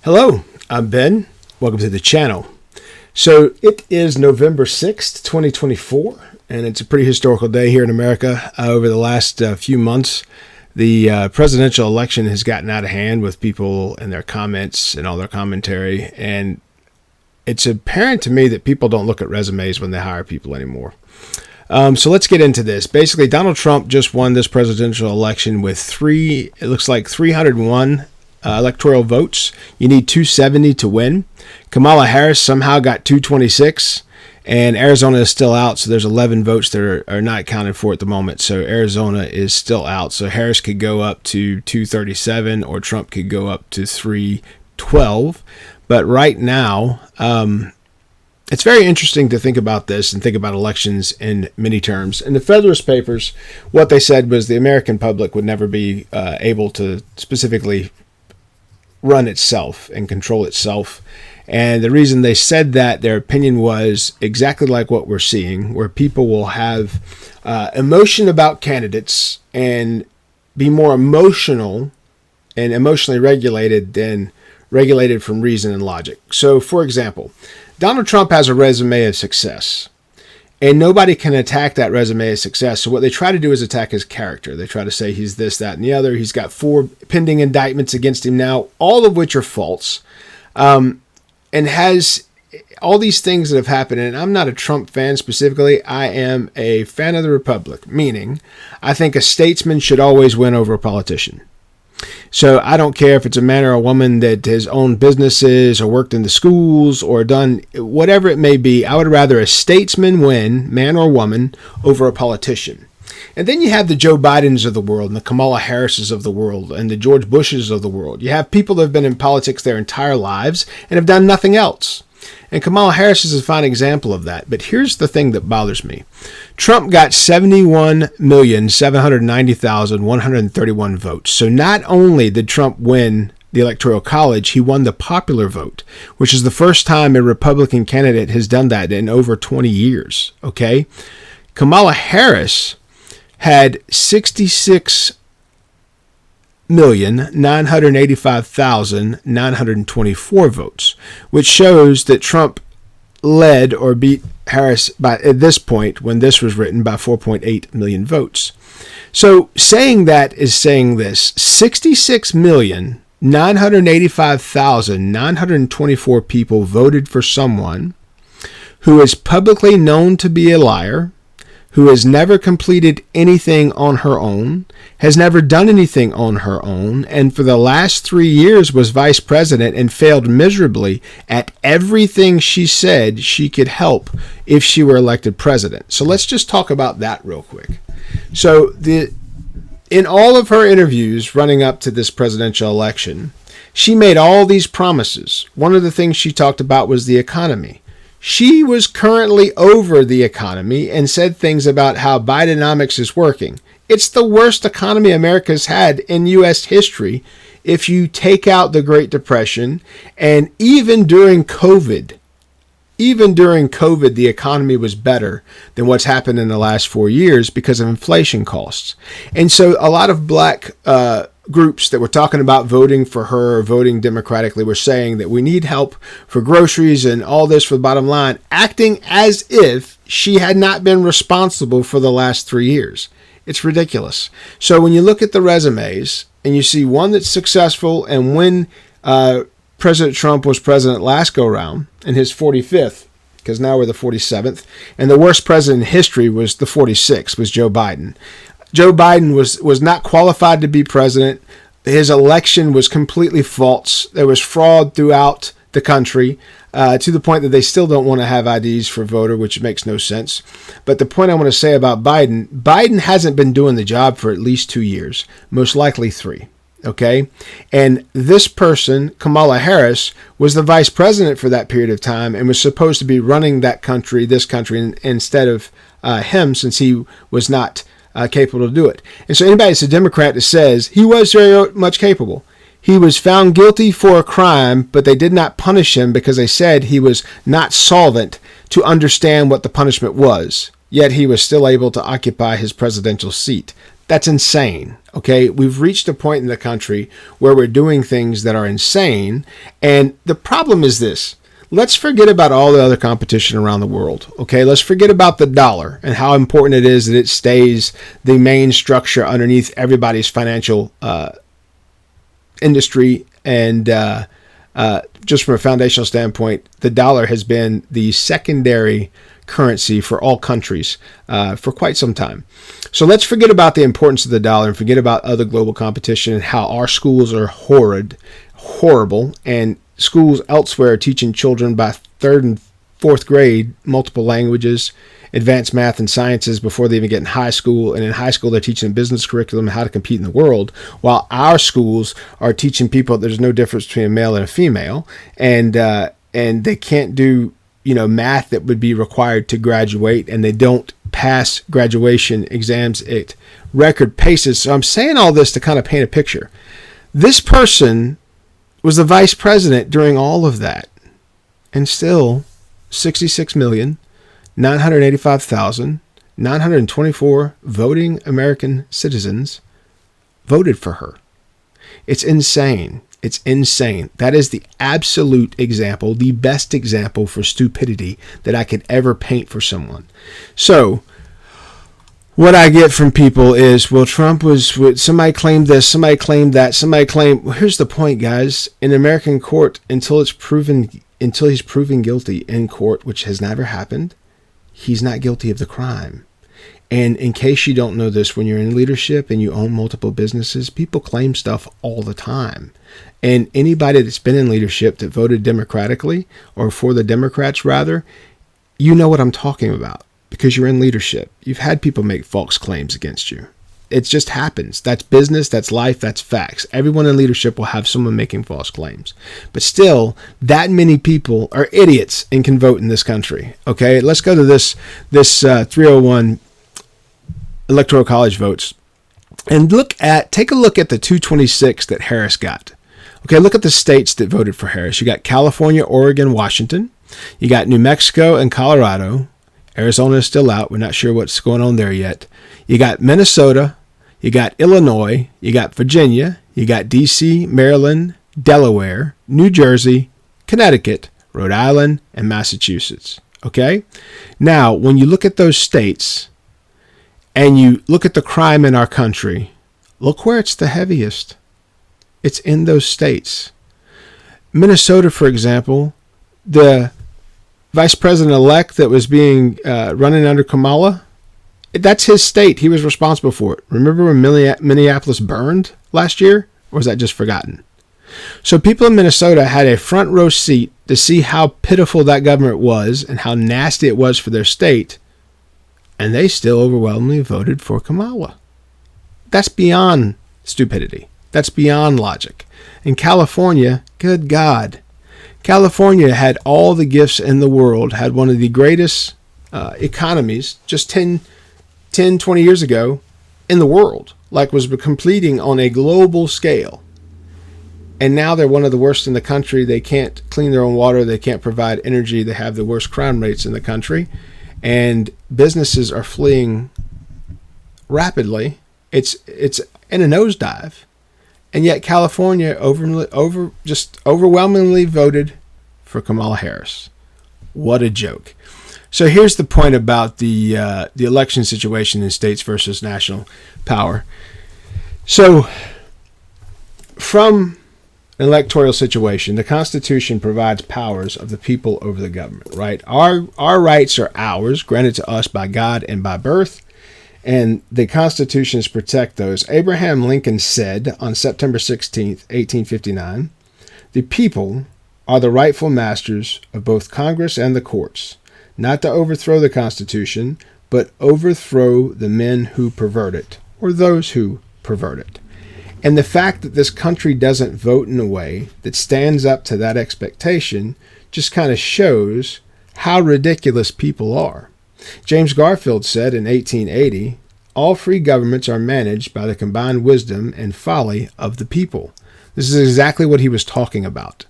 Hello, I'm Ben. Welcome to the channel. So it is November 6th, 2024, and it's a pretty historical day here in America. Over the last few months, the presidential election has gotten out of hand with people and their comments and all their commentary, and it's apparent to me that people don't look at resumes when they hire people anymore. So let's get into this. Basically, Donald Trump just won this presidential election with 301 electoral votes. You need 270 to win. Kamala Harris somehow got 226, and Arizona is still out, so there's 11 votes that are not accounted for at the moment. So Arizona is still out. So Harris could go up to 237, or Trump could go up to 312. But right now, it's very interesting to think about this and think about elections in many terms. In the Federalist Papers, what they said was the American public would never be able to specifically run itself and control itself. And the reason they said that, their opinion was exactly like what we're seeing, where people will have emotion about candidates and be more emotional and emotionally regulated than regulated from reason and logic. So, for example, Donald Trump has a resume of success, and nobody can attack that resume of success. So what they try to do is attack his character. They try to say he's this, that, and the other. He's got 4 pending indictments against him now, all of which are false, and has all these things that have happened. And I'm not a Trump fan specifically. I am a fan of the Republic, meaning I think a statesman should always win over a politician. So I don't care if it's a man or a woman that has owned businesses or worked in the schools or done whatever it may be. I would rather a statesman win, man or woman, over a politician. And then you have the Joe Bidens of the world and the Kamala Harrises of the world and the George Bushes of the world. You have people that have been in politics their entire lives and have done nothing else. And Kamala Harris is a fine example of that. But here's the thing that bothers me. Trump got 71,790,131 votes. So not only did Trump win the Electoral College, he won the popular vote, which is the first time a Republican candidate has done that in over 20 years. Okay? Kamala Harris had 66,985,924 votes, which shows that Trump led or beat Harris by, at this point, when this was written, by 4.8 million votes. So saying that is saying this: 66,985,924 people voted for someone who is publicly known to be a liar, who has never completed anything on her own, has never done anything on her own, and for the last 3 years was vice president and failed miserably at everything she said she could help if she were elected president. So let's just talk about that real quick. So in all of her interviews running up to this presidential election, she made all these promises. One of the things she talked about was the economy. She was currently over the economy and said things about how Bidenomics is working. It's the worst economy America's had in U.S. history if you take out the Great Depression. And even during COVID, the economy was better than what's happened in the last 4 years because of inflation costs. And so a lot of black groups that were talking about voting for her or voting democratically were saying that we need help for groceries and all this for the bottom line, acting as if she had not been responsible for the last 3 years. It's ridiculous. So when you look at the resumes and you see one that's successful, and when President Trump was president last go round in his 45th, because now we're the 47th, and the worst president in history was the 46th, was Joe Biden. Joe Biden was not qualified to be president. His election was completely false. There was fraud throughout the country to the point that they still don't want to have IDs for voter, which makes no sense. But the point I want to say about Biden hasn't been doing the job for at least 2 years, most likely 3. Okay? And this person, Kamala Harris, was the vice president for that period of time and was supposed to be running this country, instead of him, since he was not capable to do it. And so anybody that's a Democrat that says he was very much capable, he was found guilty for a crime, but they did not punish him because they said he was not solvent to understand what the punishment was, yet he was still able to occupy his presidential seat. That's insane. Okay, we've reached a point in the country where we're doing things that are insane. And the problem is this. Let's forget about all the other competition around the world. Okay, let's forget about the dollar and how important it is that it stays the main structure underneath everybody's financial industry. And just from a foundational standpoint, the dollar has been the secondary currency for all countries for quite some time. So let's forget about the importance of the dollar and forget about other global competition and how our schools are horrible, and schools elsewhere are teaching children by third and fourth grade multiple languages, advanced math and sciences before they even get in high school. And in high school, they're teaching business curriculum and how to compete in the world, while our schools are teaching people there's no difference between a male and a female, and they can't do math that would be required to graduate, and they don't pass graduation exams at record paces. So I'm saying all this to kind of paint a picture. This person was the vice president during all of that, and still 66,985,924 voting American citizens voted for her. It's insane. It's insane. That is the absolute example, the best example for stupidity that I could ever paint for someone. So what I get from people is, well, Trump was, somebody claimed this, somebody claimed that, somebody claimed, well, here's the point, guys. In American court, until he's proven guilty in court, which has never happened, he's not guilty of the crime. And in case you don't know this, when you're in leadership and you own multiple businesses, people claim stuff all the time. And anybody that's been in leadership that voted democratically, or for the Democrats rather, you know what I'm talking about because you're in leadership. You've had people make false claims against you. It just happens. That's business, that's life, that's facts. Everyone in leadership will have someone making false claims. But still, that many people are idiots and can vote in this country. Okay, let's go to this 301 Electoral College votes and take a look at the 226 that Harris got. Okay, look at the states that voted for Harris. You got California, Oregon, Washington. You got New Mexico and Colorado. Arizona is still out. We're not sure what's going on there yet. You got Minnesota. You got Illinois. You got Virginia. You got D.C., Maryland, Delaware, New Jersey, Connecticut, Rhode Island, and Massachusetts. Okay? Now, when you look at those states and you look at the crime in our country, look where it's the heaviest. It's in those states. Minnesota, for example, the vice president-elect that was being running under Kamala, that's his state. He was responsible for it. Remember when Minneapolis burned last year? Or was that just forgotten? So people in Minnesota had a front row seat to see how pitiful that government was and how nasty it was for their state. And they still overwhelmingly voted for Kamala. That's beyond stupidity. That's beyond logic. In California, good God, California had all the gifts in the world, had one of the greatest economies just 10, 20 years ago in the world, like was completing on a global scale. And now they're one of the worst in the country. They can't clean their own water. They can't provide energy. They have the worst crime rates in the country. And businesses are fleeing rapidly. It's in a nosedive. And yet California overwhelmingly voted for Kamala Harris. What a joke. So here's the point about the election situation in states versus national power. So from an electoral situation, the Constitution provides powers of the people over the government, right? Our rights are ours, granted to us by God and by birth, and the Constitutions protect those. Abraham Lincoln said on September 16th, 1859, "The people are the rightful masters of both Congress and the courts, not to overthrow the Constitution, but overthrow the men who pervert it," or those who pervert it. And the fact that this country doesn't vote in a way that stands up to that expectation just kind of shows how ridiculous people are. James Garfield said in 1880, "All free governments are managed by the combined wisdom and folly of the people." This is exactly what he was talking about.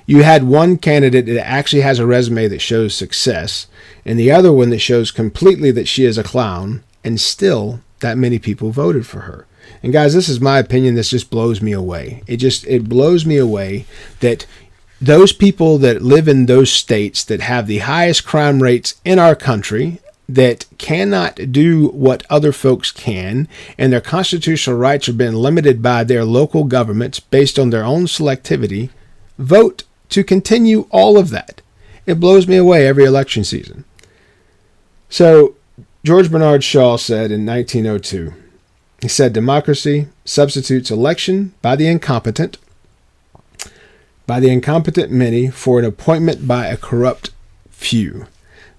You had one candidate that actually has a resume that shows success, and the other one that shows completely that she is a clown, and still that many people voted for her. And guys, this is my opinion. This just blows me away. It blows me away that those people that live in those states that have the highest crime rates in our country, that cannot do what other folks can, and their constitutional rights are being limited by their local governments based on their own selectivity, vote to continue all of that. It blows me away every election season. So George Bernard Shaw said in 1902, he said, democracy substitutes election by the incompetent many for an appointment by a corrupt few.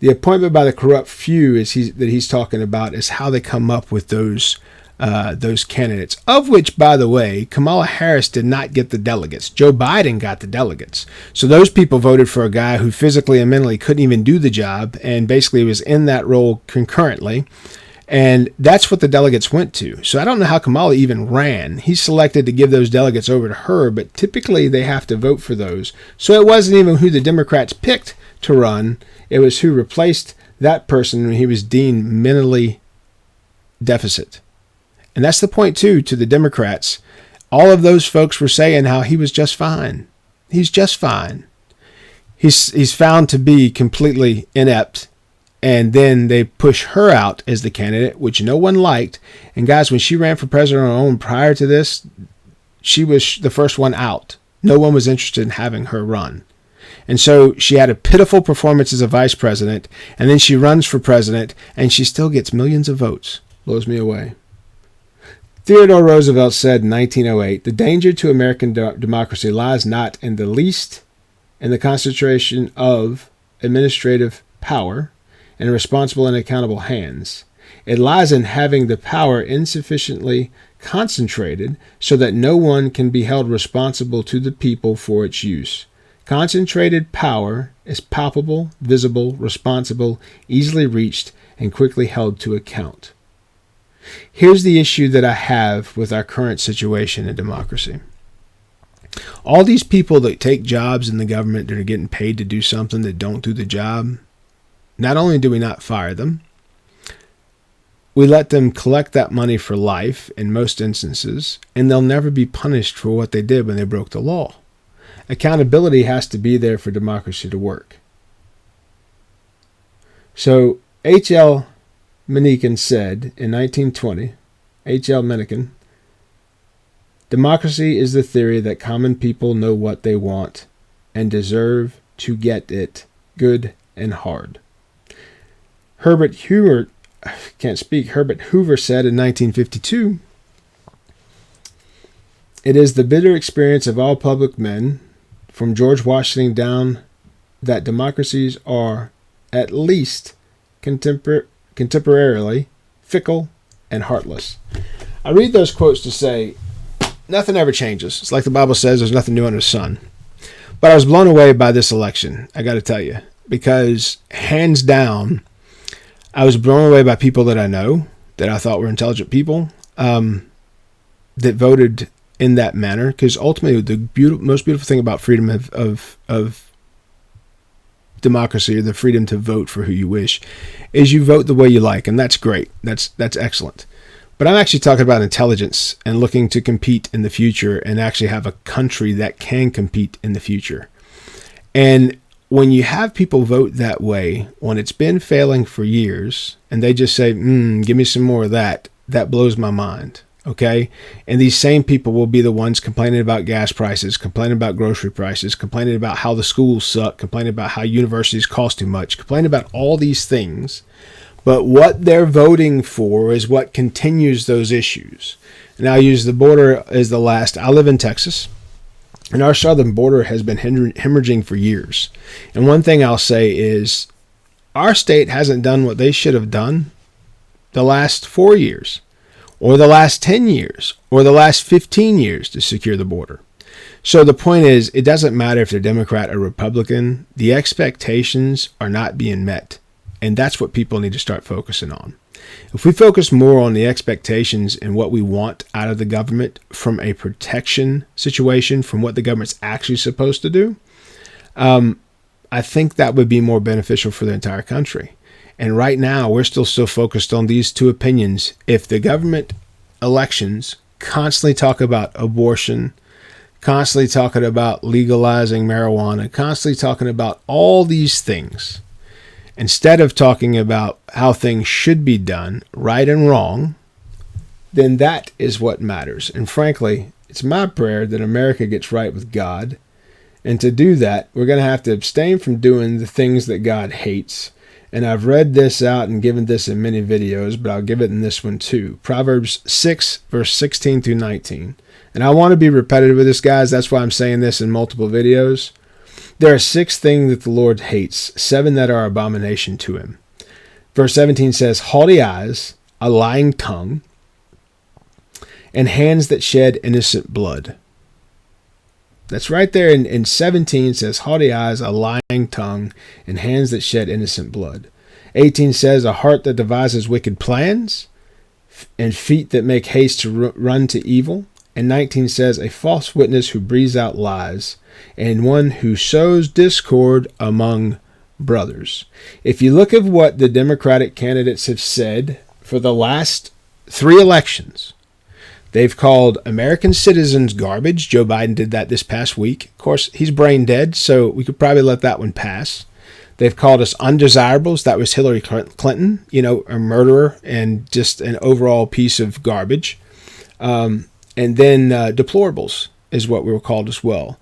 The appointment by the corrupt few that he's talking about is how they come up with those candidates, of which, by the way, Kamala Harris did not get the delegates. Joe Biden got the delegates. So those people voted for a guy who physically and mentally couldn't even do the job and basically was in that role concurrently. And that's what the delegates went to. So I don't know how Kamala even ran. He selected to give those delegates over to her, but typically they have to vote for those. So it wasn't even who the Democrats picked to run. It was who replaced that person when he was deemed mentally deficit. And that's the point, too, to the Democrats. All of those folks were saying how he was just fine. He's just fine. He's found to be completely inept. And then they push her out as the candidate, which no one liked. And guys, when she ran for president on her own prior to this, she was the first one out. No one was interested in having her run. And so she had a pitiful performance as a vice president, and then she runs for president, and she still gets millions of votes. Blows me away. Theodore Roosevelt said in 1908, the danger to American democracy lies not in the least in the concentration of administrative power in responsible and accountable hands. It lies in having the power insufficiently concentrated so that no one can be held responsible to the people for its use. Concentrated power is palpable, visible, responsible, easily reached, and quickly held to account. Here's the issue that I have with our current situation in democracy. All these people that take jobs in the government that are getting paid to do something that don't do the job, not only do we not fire them, we let them collect that money for life in most instances, and they'll never be punished for what they did when they broke the law. Accountability has to be there for democracy to work. So H.L. Mencken said in 1920, H.L. Mencken, democracy is the theory that common people know what they want and deserve to get it, good and hard. Herbert Hoover said in 1952, it is the bitter experience of all public men, from George Washington down, that democracies are at least contemporarily fickle and heartless. I read those quotes to say nothing ever changes. It's like the Bible says, there's nothing new under the sun. But I was blown away by this election, I got to tell you, because hands down, I was blown away by people that I know, that I thought were intelligent people, that voted in that manner. Because ultimately, the most beautiful thing about freedom of democracy, or the freedom to vote for who you wish, is you vote the way you like, and that's great. That's excellent. But I'm actually talking about intelligence and looking to compete in the future and actually have a country that can compete in the future. And when you have people vote that way, when it's been failing for years, and they just say, give me some more of that, that blows my mind, okay? And these same people will be the ones complaining about gas prices, complaining about grocery prices, complaining about how the schools suck, complaining about how universities cost too much, complaining about all these things. But what they're voting for is what continues those issues. And I'll use the border as the last. I live in Texas. And our southern border has been hemorrhaging for years. And one thing I'll say is our state hasn't done what they should have done the last 4 years, or the last 10 years, or the last 15 years to secure the border. So the point is, it doesn't matter if they're Democrat or Republican. The expectations are not being met. And that's what people need to start focusing on. If we focus more on the expectations and what we want out of the government from a protection situation, from what the government's actually supposed to do, I think that would be more beneficial for the entire country. And right now, we're still so focused on these two opinions. If the government elections constantly talk about abortion, constantly talking about legalizing marijuana, constantly talking about all these things, instead of talking about how things should be done, right and wrong, then that is what matters. And frankly, it's my prayer that America gets right with God. And to do that, we're going to have to abstain from doing the things that God hates. And I've read this out and given this in many videos, but I'll give it in this one too. Proverbs 6, verse 16 through 19. And I want to be repetitive with this, guys. That's why I'm saying this in multiple videos. There are 6 things that the Lord hates, 7 that are abomination to him. Verse 17 says, haughty eyes, a lying tongue, and hands that shed innocent blood. That's right there in 17 says, haughty eyes, a lying tongue, and hands that shed innocent blood. 18 says, a heart that devises wicked plans, and feet that make haste to run to evil. And 19 says, a false witness who breathes out lies, and one who sows discord among brothers. If you look at what the Democratic candidates have said for the last 3 elections, they've called American citizens garbage. Joe Biden did that this past week. Of course, he's brain dead, so we could probably let that one pass. They've called us undesirables. That was Hillary Clinton, a murderer and just an overall piece of garbage. And then deplorables is what we were called as well.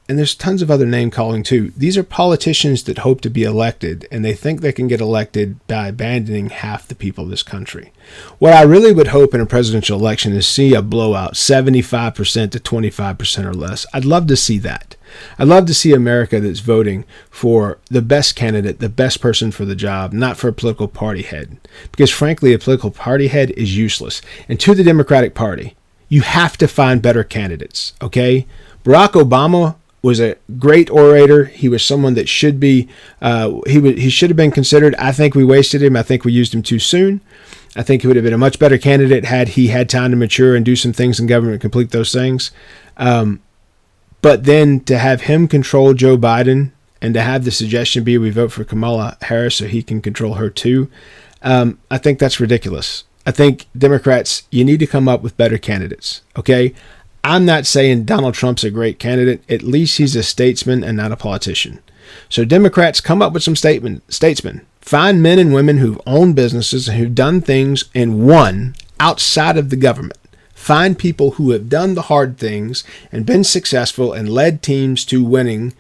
And there's tons of other name calling too. These are politicians that hope to be elected, and they think they can get elected by abandoning half the people of this country. What I really would hope in a presidential election is see a blowout, 75% to 25% or less. I'd love to see that. I'd love to see America that's voting for the best candidate, the best person for the job, not for a political party head. Because frankly, a political party head is useless. And to the Democratic Party, you have to find better candidates, okay? Barack Obama was a great orator. He was someone that should be, he should have been considered. I think we wasted him. I think we used him too soon. I think he would have been a much better candidate had he had time to mature and do some things in government and complete those things. But then to have him control Joe Biden and to have the suggestion be we vote for Kamala Harris so he can control her too, I think that's ridiculous. I think Democrats, you need to come up with better candidates, okay? I'm not saying Donald Trump's a great candidate. At least he's a statesman and not a politician. So Democrats, come up with some statesmen. Find men and women who've owned businesses and who've done things and won outside of the government. Find people who have done the hard things and been successful and led teams to winning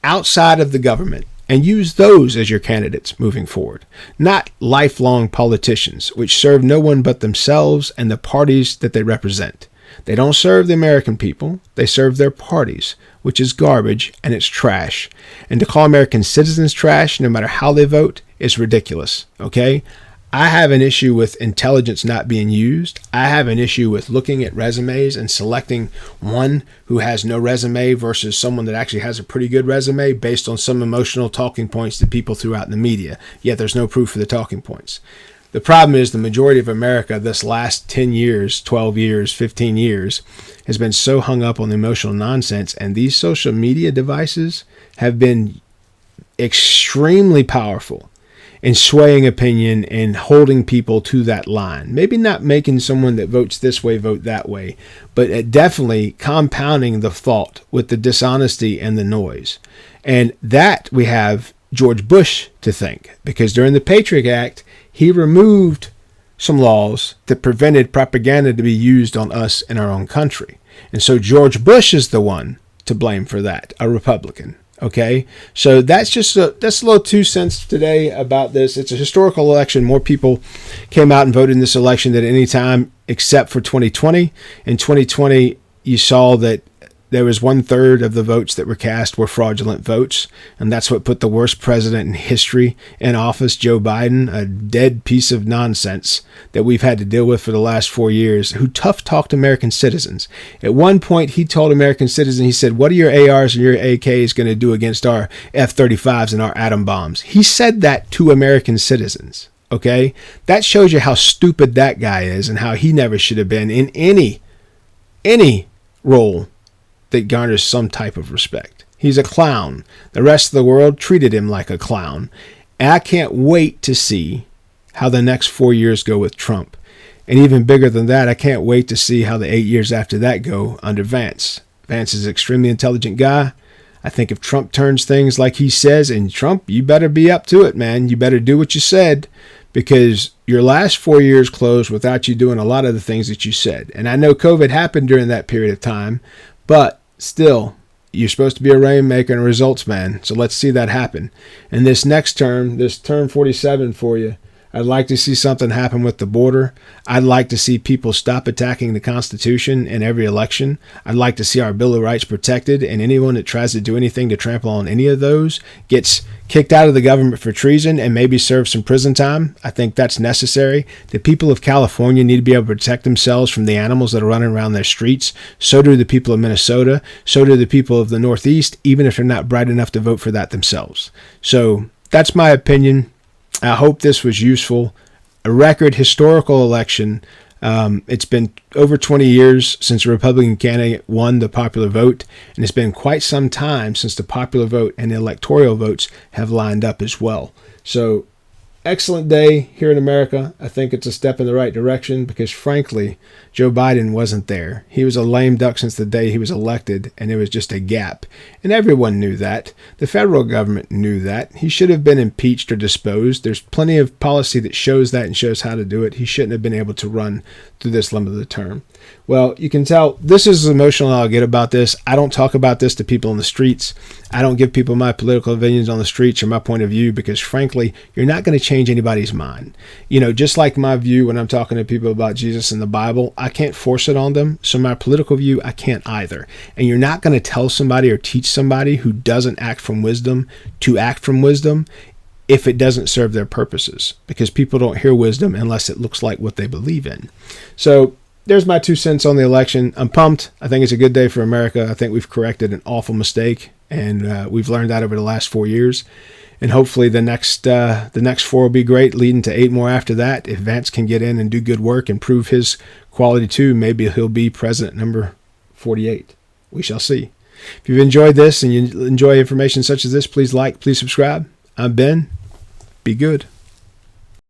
outside of the government, and use those as your candidates moving forward. Not lifelong politicians, which serve no one but themselves and the parties that they represent. They don't serve the American people. They serve their parties, which is garbage and it's trash. And to call American citizens trash, no matter how they vote, is ridiculous, okay? I have an issue with intelligence not being used. I have an issue with looking at resumes and selecting one who has no resume versus someone that actually has a pretty good resume based on some emotional talking points that people threw out in the media, yet there's no proof for the talking points. The problem is the majority of America this last 10 years, 12 years, 15 years has been so hung up on the emotional nonsense, and these social media devices have been extremely powerful in swaying opinion and holding people to that line. Maybe not making someone that votes this way vote that way, but definitely compounding the thought with the dishonesty and the noise. And that we have George Bush to thank, because during the Patriot Act, he removed some laws that prevented propaganda to be used on us in our own country. And so George Bush is the one to blame for that, a Republican. Okay, so that's that's a little 2 cents today about this. It's a historical election. More people came out and voted in this election than any time except for 2020. In 2020, you saw that there was 1/3 of the votes that were cast were fraudulent votes, and that's what put the worst president in history in office, Joe Biden, a dead piece of nonsense that we've had to deal with for the last 4 years, who tough-talked American citizens. At one point, he told American citizens, he said, what are your ARs and your AKs going to do against our F-35s and our atom bombs? He said that to American citizens, okay? That shows you how stupid that guy is and how he never should have been in any role that garners some type of respect. He's a clown. The rest of the world treated him like a clown. And I can't wait to see how the next 4 years go with Trump. And even bigger than that, I can't wait to see how the 8 years after that go under Vance. Vance is an extremely intelligent guy. I think if Trump turns things like he says, and Trump, you better be up to it, man. You better do what you said, because your last 4 years closed without you doing a lot of the things that you said. And I know COVID happened during that period of time, but still, you're supposed to be a rainmaker and a results man. So let's see that happen. And this next term, this term 47 for you, I'd like to see something happen with the border. I'd like to see people stop attacking the Constitution in every election. I'd like to see our Bill of Rights protected, and anyone that tries to do anything to trample on any of those gets kicked out of the government for treason and maybe serve some prison time. I think that's necessary. The people of California need to be able to protect themselves from the animals that are running around their streets. So do the people of Minnesota. So do the people of the Northeast, even if they're not bright enough to vote for that themselves. So that's my opinion. I hope this was useful. A record historical election. It's been over 20 years since a Republican candidate won the popular vote, and it's been quite some time since the popular vote and the electoral votes have lined up as well. So, excellent day here in America. I think it's a step in the right direction because, frankly, Joe Biden wasn't there. He was a lame duck since the day he was elected, and it was just a gap. And everyone knew that. The federal government knew that. He should have been impeached or disposed. There's plenty of policy that shows that and shows how to do it. He shouldn't have been able to run through this limited term. Well, you can tell this is as emotional I'll get about this. I don't talk about this to people in the streets. I don't give people my political opinions on the streets or my point of view because, frankly, you're not going to change anybody's mind. You know, just like my view when I'm talking to people about Jesus and the Bible, I can't force it on them. So my political view, I can't either. And you're not going to tell somebody or teach somebody who doesn't act from wisdom to act from wisdom if it doesn't serve their purposes, because people don't hear wisdom unless it looks like what they believe in. So there's my 2 cents on the election. I'm pumped. I think it's a good day for America. I think we've corrected an awful mistake, and we've learned that over the last 4 years. And hopefully the next 4 will be great, leading to 8 more after that. If Vance can get in and do good work and prove his quality too, maybe he'll be president number 48. We shall see. If you've enjoyed this and you enjoy information such as this, please like, please subscribe. I'm Ben. Be good.